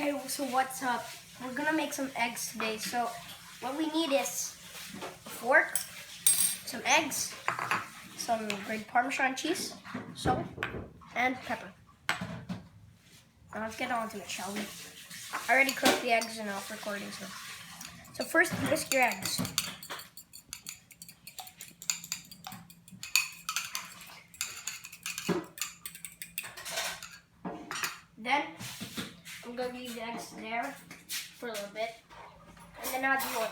Okay, so what's up? We're gonna make some eggs today. So what we need is a fork, some eggs, some grated Parmesan cheese, salt, and pepper. Now let's get on to it, shall we? I already cooked the eggs and off recording, so first whisk your eggs. Then I'm gonna leave the eggs there for a little bit, and then add the oil.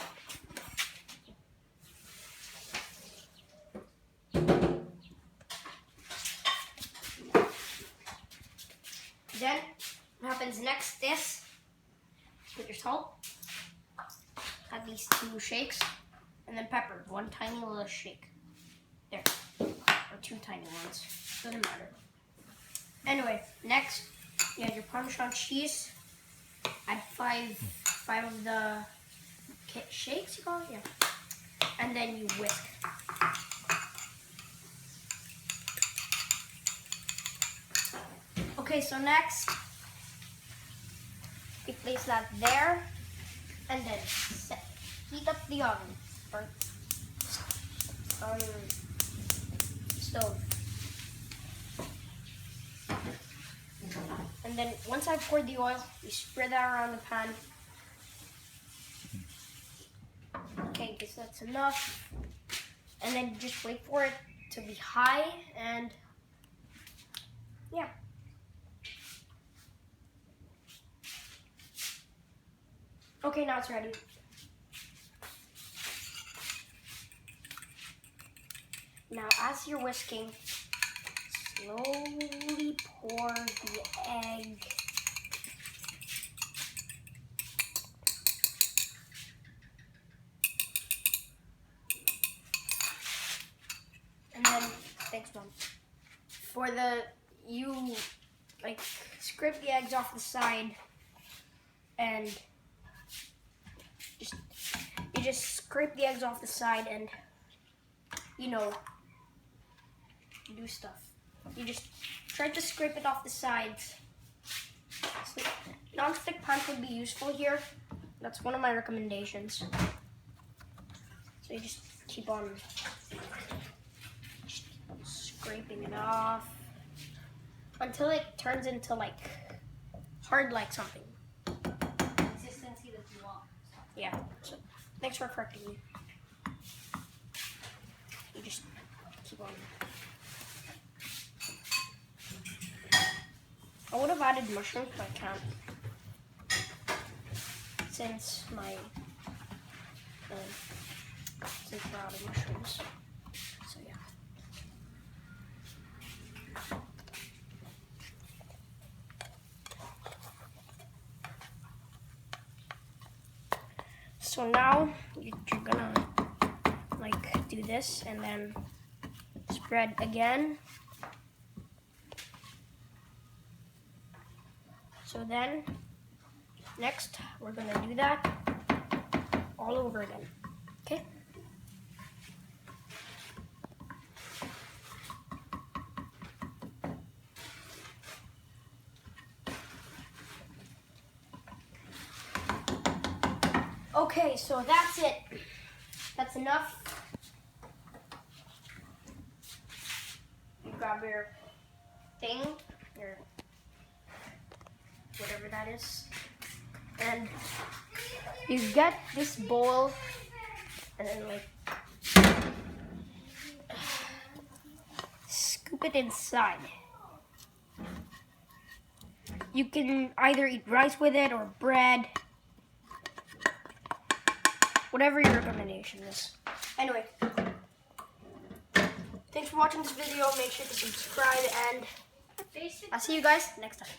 Then what happens next is put your salt, add these 2 shakes, and then pepper, 1 tiny little shake. There, or 2 tiny ones, doesn't matter. Anyway, next you add your Parmesan cheese. Add 5 of the shakes, you call it? Yeah. And then you whisk. Okay, so next, you place that there, and then heat up the oven, or stove. And then once I pour the oil, you spread that around the pan. Okay, guess that's enough. And then just wait for it to be high, and yeah. Okay, now it's ready. Now, as you're whisking, slowly pour the egg. And then, thanks, Mom. For you scrape the eggs off the side, and you just scrape the eggs off the side and, do stuff. You just try to scrape it off the sides. So, non-stick pan would be useful here. That's one of my recommendations. So you just keep on scraping it off until it turns into hard like something. Consistency that you want. Yeah. So thanks for correcting me. You just keep on. I would have added mushrooms, but I can't, since we're out of mushrooms. So yeah. So now you're gonna do this and then spread again. So then, next, we're gonna do that all over again, okay? Okay, so that's it. That's enough. You grab your thing, your whatever that is, and you get this bowl and then scoop it inside. You can either eat rice with it or bread, whatever your recommendation is. Anyway, thanks for watching this video. Make sure to subscribe, and I'll see you guys next time.